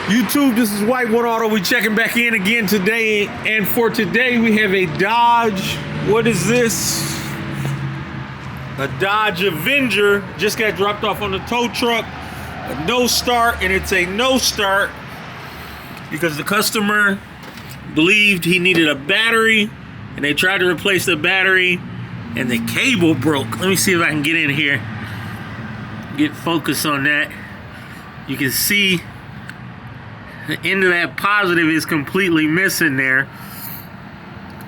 YouTube, this is White One Auto. We checking back in again today, and for today we have a Dodge. What is this? A Dodge Avenger. Just got dropped off on the tow truck. A no start, and it's a no start because the customer believed he needed a battery, and they tried to replace the battery, and the cable broke. Let me see if I can get in here, get focus on that. You can see the end of that positive is completely missing there.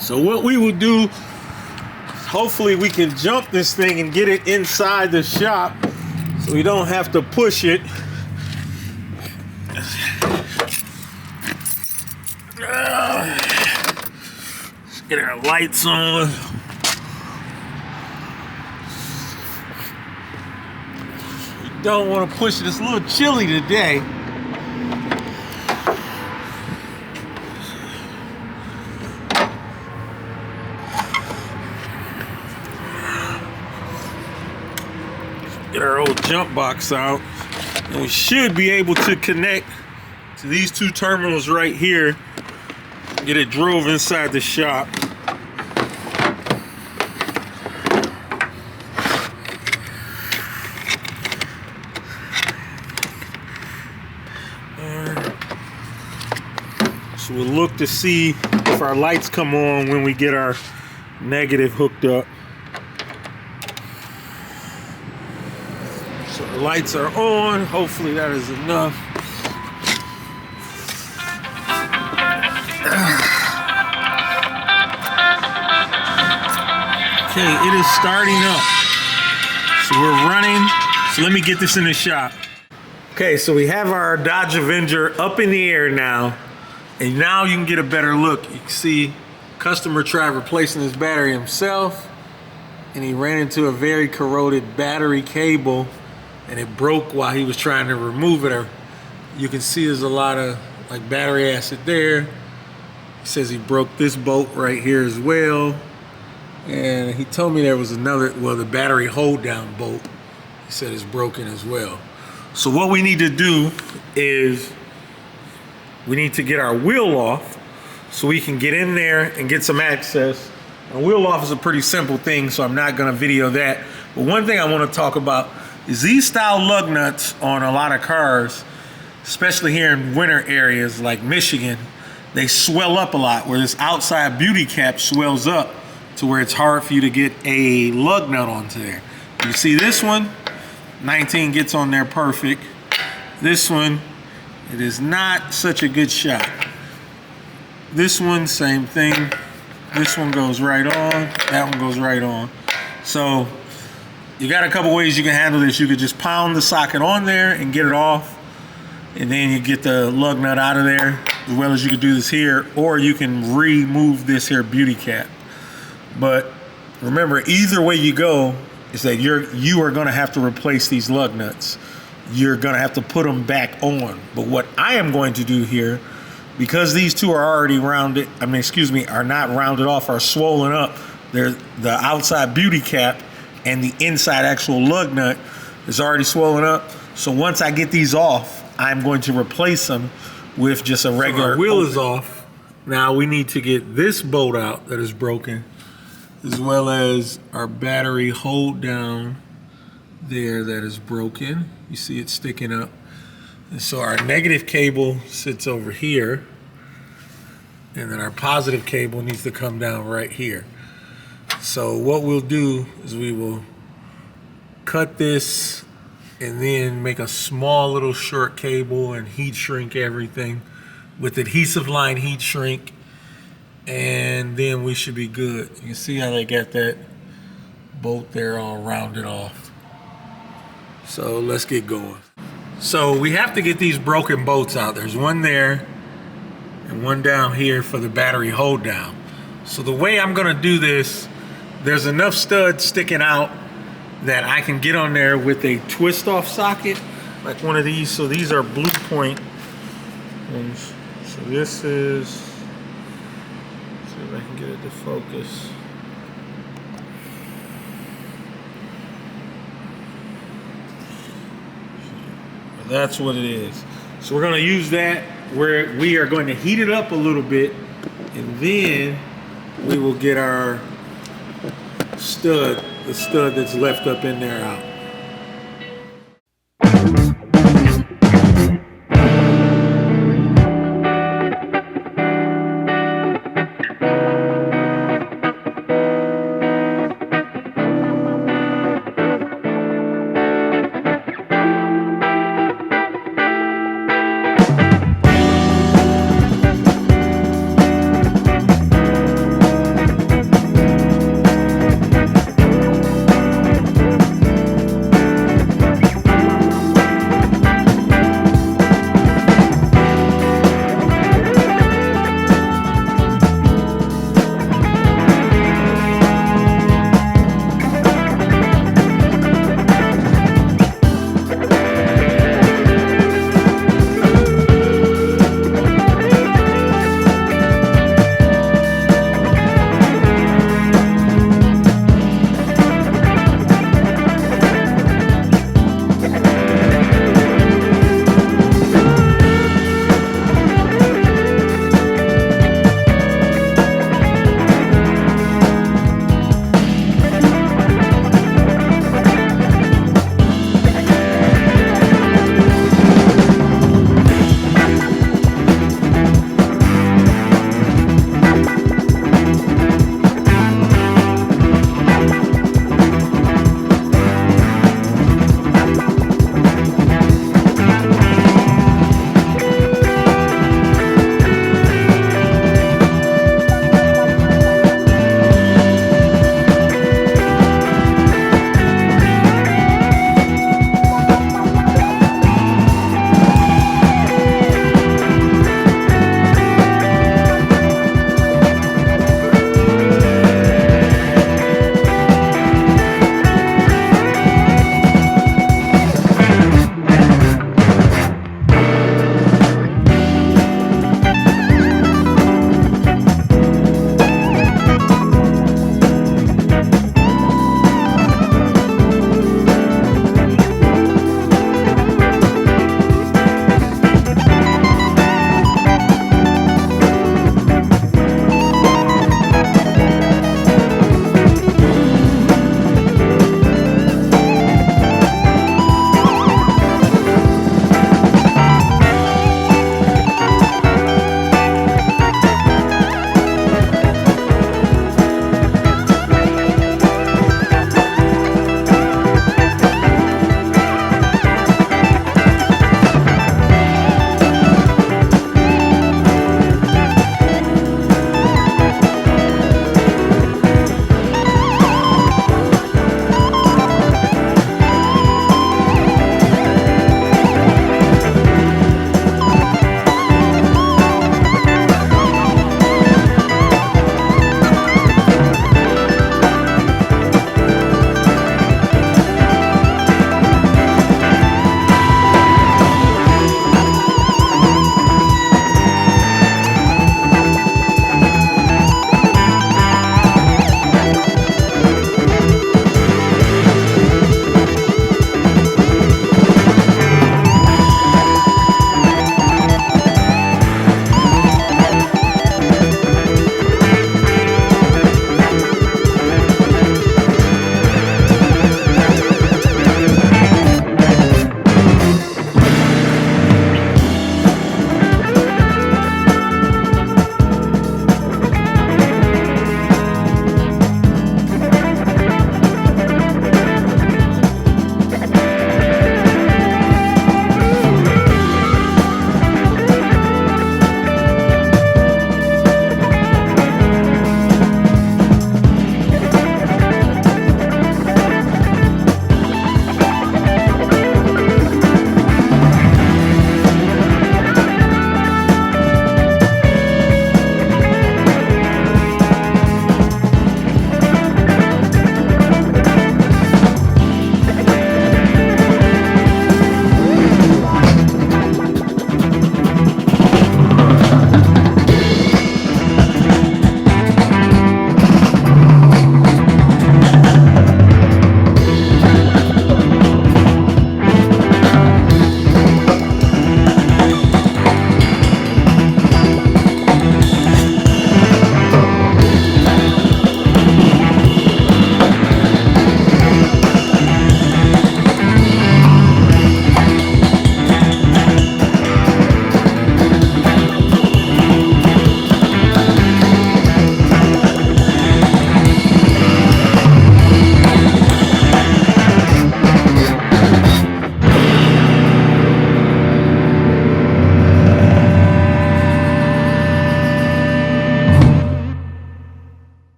So what we will do is hopefully we can jump this thing and get it inside the shop so we don't have to push it. Let's get our lights on. We don't want to push it. It's a little chilly today. Get our old jump box out, and we should be able to connect to these two terminals right here. Get it drove inside the shop. So we'll look to see if our lights come on when we get our negative hooked up. So the lights are on. Hopefully that is enough. Okay, it is starting up. So we're running. So let me get this in the shop. Okay, so we have our Dodge Avenger up in the air now. And now you can get a better look. You can see customer tried replacing his battery himself, and he ran into a very corroded battery cable, and it broke while he was trying to remove it. You can see there's a lot of like battery acid there. He says he broke this bolt right here as well. And he told me there was another, well, the battery hold down bolt, he said is broken as well. So what we need to do is we need to get our wheel off so we can get in there and get some access. A wheel off is a pretty simple thing, so I'm not gonna video that. But one thing I wanna talk about is these style lug nuts on a lot of cars, especially here in winter areas like Michigan, they swell up a lot, where this outside beauty cap swells up to where it's hard for you to get a lug nut onto there. You see this one, 19 gets on there perfect. This one, it is not such a good shot. This one, same thing. This one goes right on, that one goes right on. So you got a couple ways you can handle this. You could just pound the socket on there and get it off, and then you get the lug nut out of there, as well as you could do this here, or you can remove this here beauty cap. But remember, either way you go, is that you are gonna have to replace these lug nuts. You're gonna have to put them back on. But what I am going to do here, because these two are already rounded, are not rounded off, are swollen up. They're the outside beauty cap and the inside actual lug nut is already swollen up. So once I get these off, I'm going to replace them with just a regular. So our wheel is off. Now we need to get this bolt out that is broken, as well as our battery hold down there that is broken. You see it sticking up. And so our negative cable sits over here, and then our positive cable needs to come down right here. So what we'll do is we will cut this and then make a small little short cable and heat shrink everything with adhesive line heat shrink, and then we should be good. You can see how they got that bolt there all rounded off. So let's get going. So we have to get these broken bolts out. There's one there and one down here for the battery hold down. So the way I'm gonna do this, there's enough studs sticking out that I can get on there with a twist off socket, like one of these. So these are Blue Point ones. So this is, let's see if I can get it to focus. That's what it is. So we're gonna use that where we are going to heat it up a little bit, and then we will get our stud, the stud that's left up in there, out.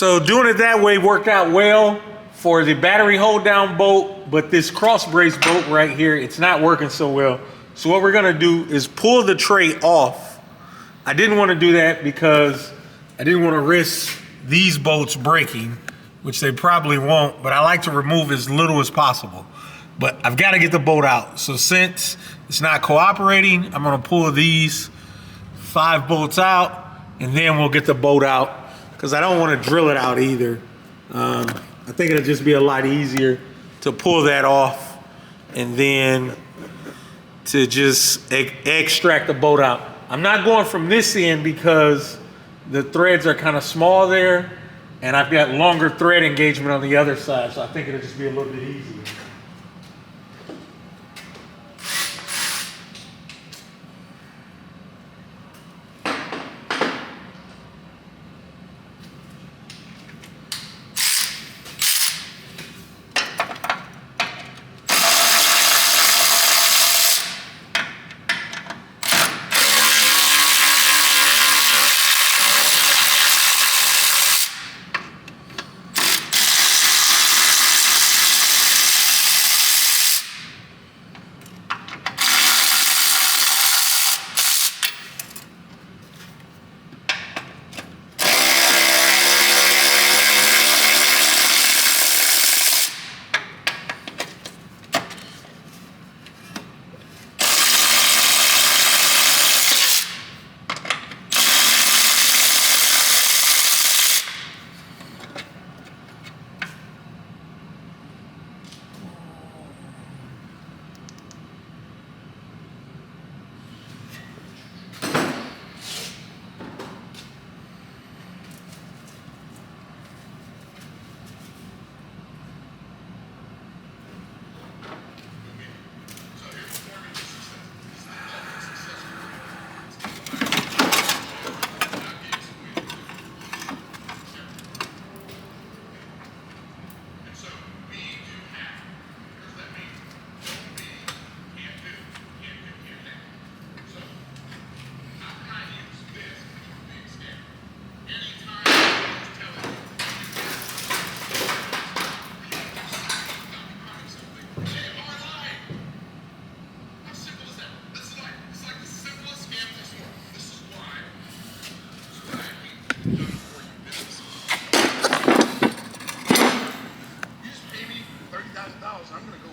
So doing it that way worked out well for the battery hold down bolt, but this cross brace bolt right here, it's not working so well. So what we're gonna do is pull the tray off. I didn't want to do that because I didn't want to risk these bolts breaking, which they probably won't, but I like to remove as little as possible. But I've got to get the bolt out. So since it's not cooperating, I'm gonna pull these 5 bolts out and then we'll get the bolt out, because I don't want to drill it out either. I think it'll just be a lot easier to pull that off and then to just extract the bolt out. I'm not going from this end because the threads are kind of small there, and I've got longer thread engagement on the other side, so I think it'll just be a little bit easier.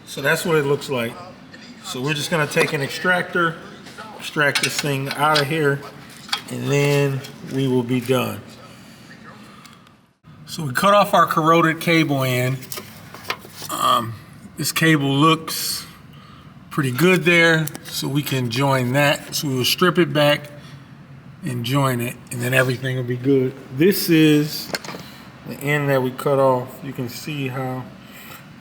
So that's what it looks like. So we're just gonna take an extractor, extract this thing out of here, and then we will be done. So we cut off our corroded cable end. This cable looks pretty good there, so we can join that. So we will strip it back and join it, and then everything will be good. This is the end that we cut off. You can see how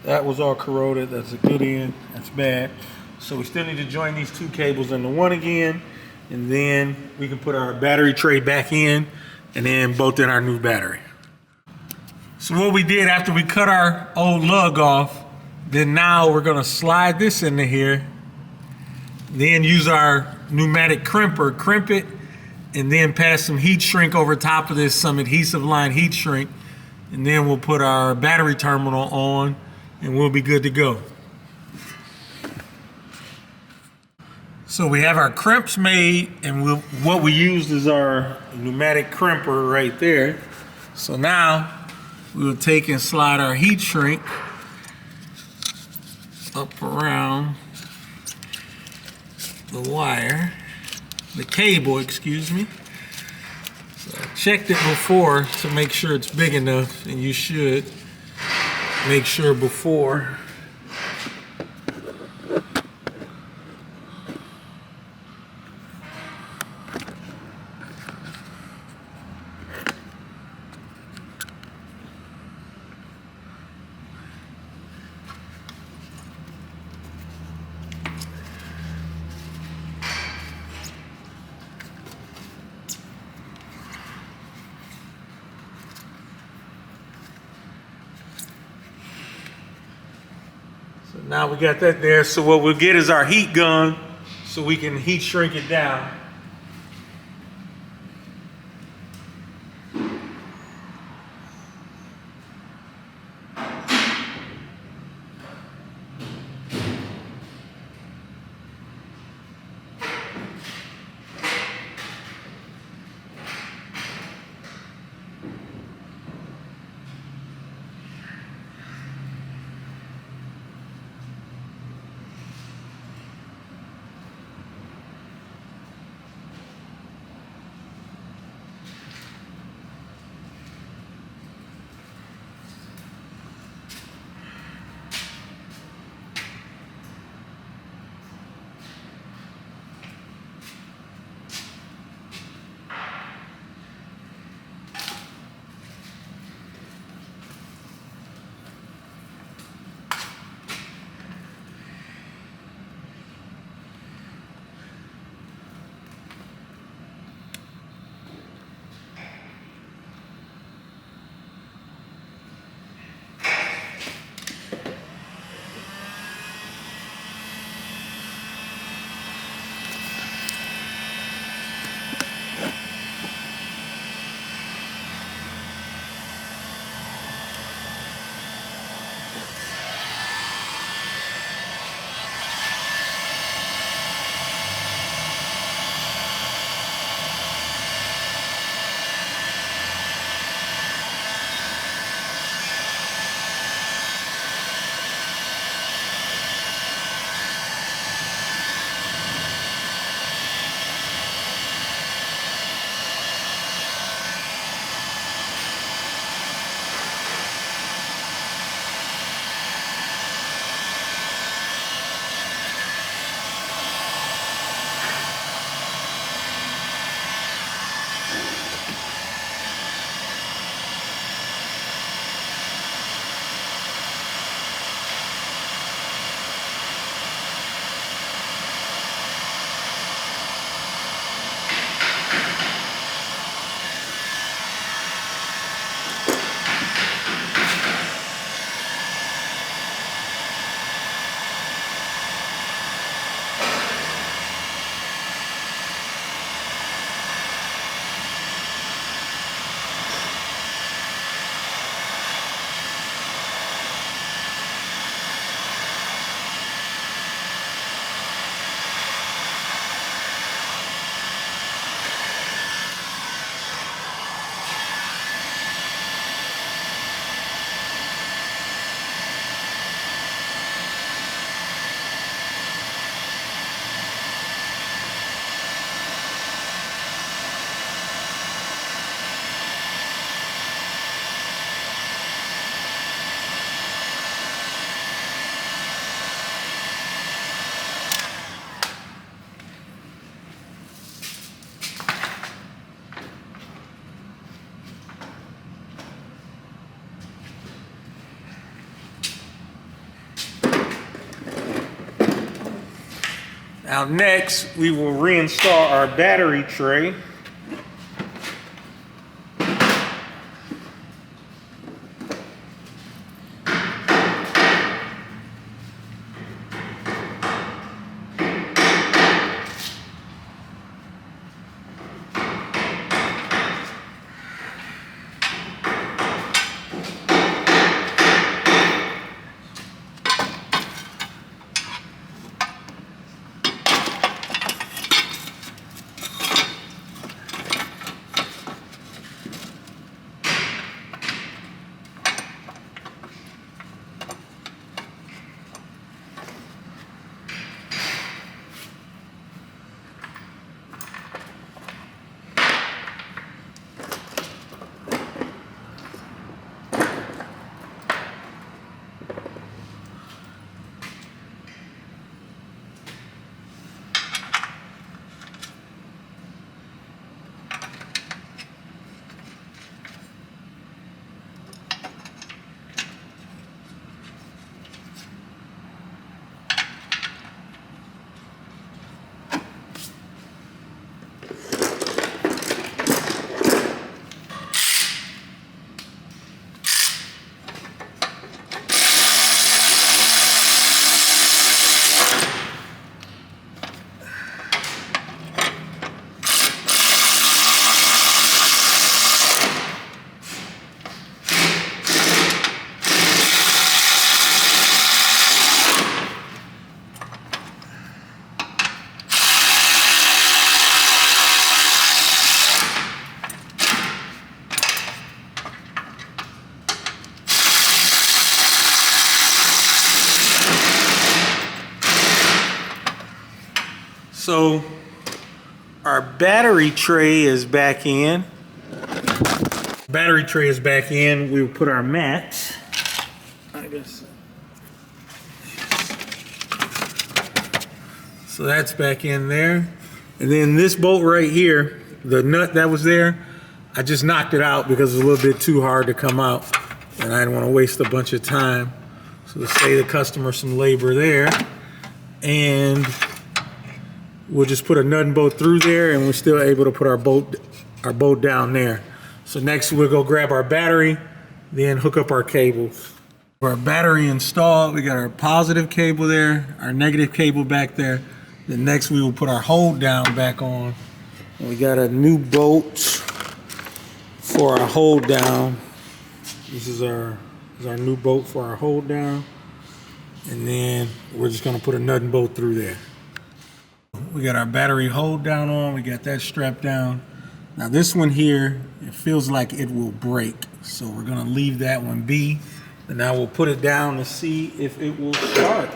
that was all corroded. That's a good end, that's bad. So we still need to join these 2 cables into one again, and then we can put our battery tray back in and then bolt in our new battery. So what we did after we cut our old lug off, then now we're gonna slide this into here, then use our pneumatic crimper, crimp it, and then pass some heat shrink over top of this, some adhesive line heat shrink, and then we'll put our battery terminal on and we'll be good to go. So we have our crimps made, and what we used is our pneumatic crimper right there. So now we'll take and slide our heat shrink up around the wire, the cable, excuse me. So I checked it before to make sure it's big enough, and you should make sure before. So now we got that there. So what we'll get is our heat gun so we can heat shrink it down. Now next, we will reinstall our battery tray. So our battery tray is back in. Battery tray is back in. We will put our mats. I guess. So that's back in there. And then this bolt right here, the nut that was there, I just knocked it out because it was a little bit too hard to come out. And I didn't want to waste a bunch of time. So to save the customer some labor there. And we'll just put a nut and bolt through there, and we're still able to put our bolt down there. So next we'll go grab our battery, then hook up our cables. For our battery installed, we got our positive cable there, our negative cable back there. Then next we will put our hold down back on. And we got a new bolt for our hold down. This is our new bolt for our hold down. And then we're just gonna put a nut and bolt through there. We got our battery hold down on, we got that strapped down. Now this one here, it feels like it will break. So we're gonna leave that one be. And now we'll put it down to see if it will start.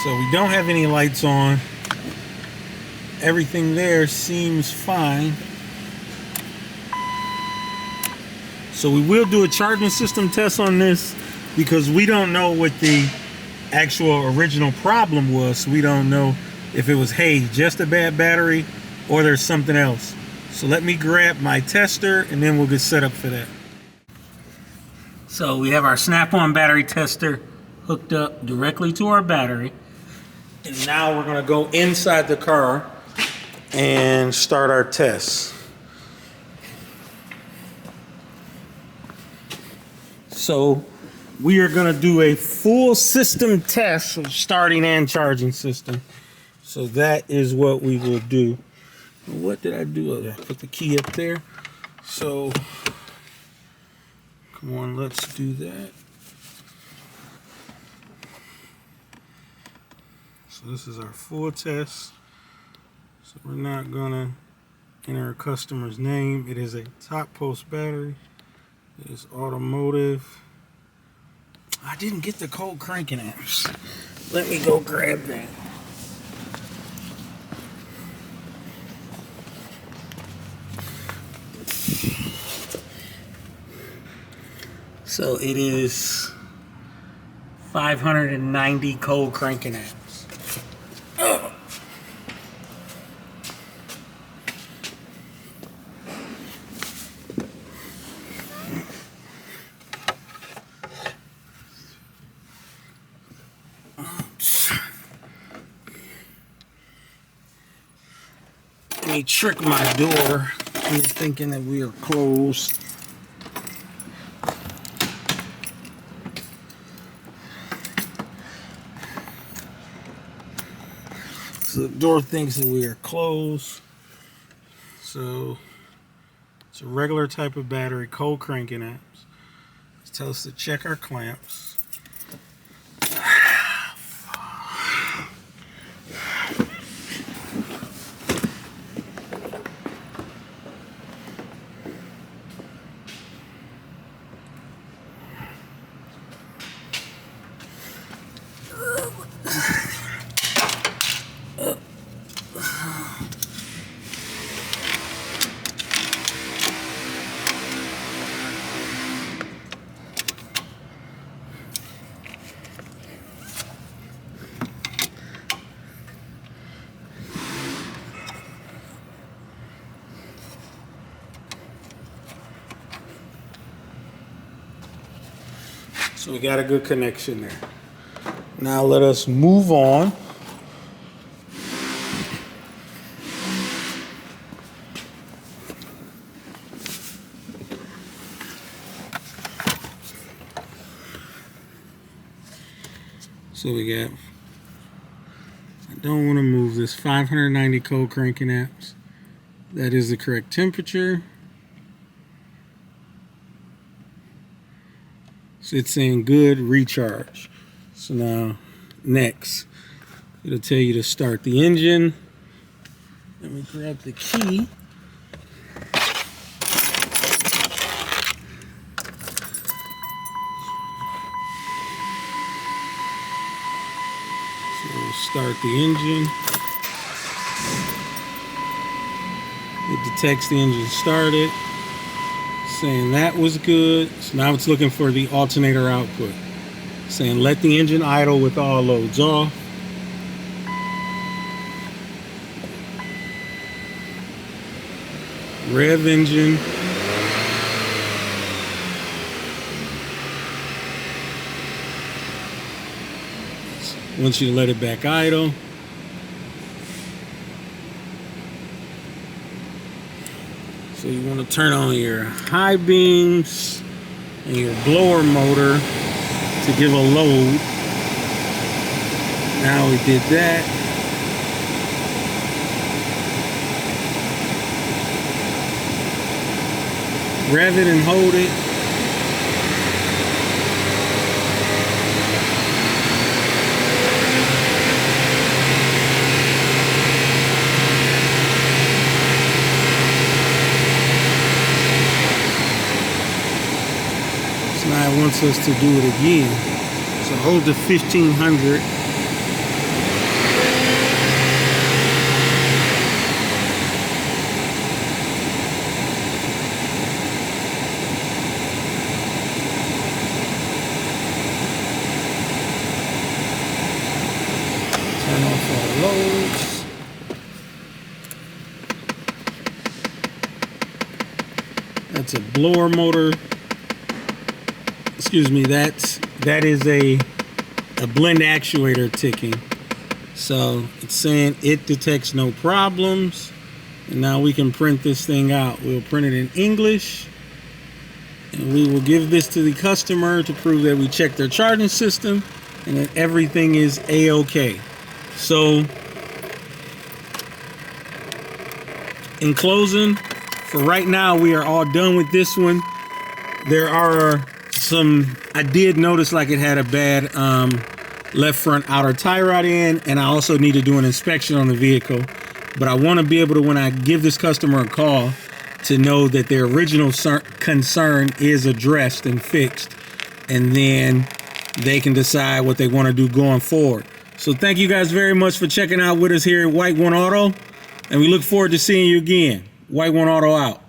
So we don't have any lights on. Everything there seems fine. So we will do a charging system test on this because we don't know what the actual original problem was. We don't know if it was, hey, just a bad battery or there's something else. So let me grab my tester and then we'll get set up for that. So we have our snap-on battery tester hooked up directly to our battery. And now we're gonna go inside the car and start our test. So we are gonna do a full system test of starting and charging system. So that is what we will do. What did I do? I put the key up there. So Come on, let's do that. So this is our full test. So we're not gonna enter a customer's name. It is a top post battery. It is automotive. I didn't get the cold cranking amps. Let me go grab that. So it is 590 cold cranking amps. Oh. Let me trick my door into thinking that we are closed. So the door thinks that we are closed. So it's a regular type of battery, cold cranking amps. It tells us to check our clamps. So we got a good connection there. Now let us move on. So we got, I don't want to move this, 590 cold cranking amps. That is the correct temperature. So it's saying good recharge. So now next, it'll tell you to start the engine. Let me grab the key. So we'll start the engine. It detects the engine started, saying that was good. So now it's looking for the alternator output, saying let the engine idle with all loads off. Rev engine. Once you let it back idle. So you want to turn on your high beams and your blower motor to give a load. Now we did that. Rev it and hold it. So now it wants us to do it again. So hold the 1500. Turn off our loads. That's a blower motor. Excuse me, that is a blend actuator ticking. So it's saying it detects no problems. And now we can print this thing out. We'll print it in English. And we will give this to the customer to prove that we checked their charging system and that everything is A-OK. So, in closing, for right now, we are all done with this one. There are I did notice like it had a bad left front outer tie rod end, and I also need to do an inspection on the vehicle. But I want to be able to, when I give this customer a call, to know that their original concern is addressed and fixed, and then they can decide what they want to do going forward. So thank you guys very much for checking out with us here at White One Auto, and we look forward to seeing you again. White One Auto out.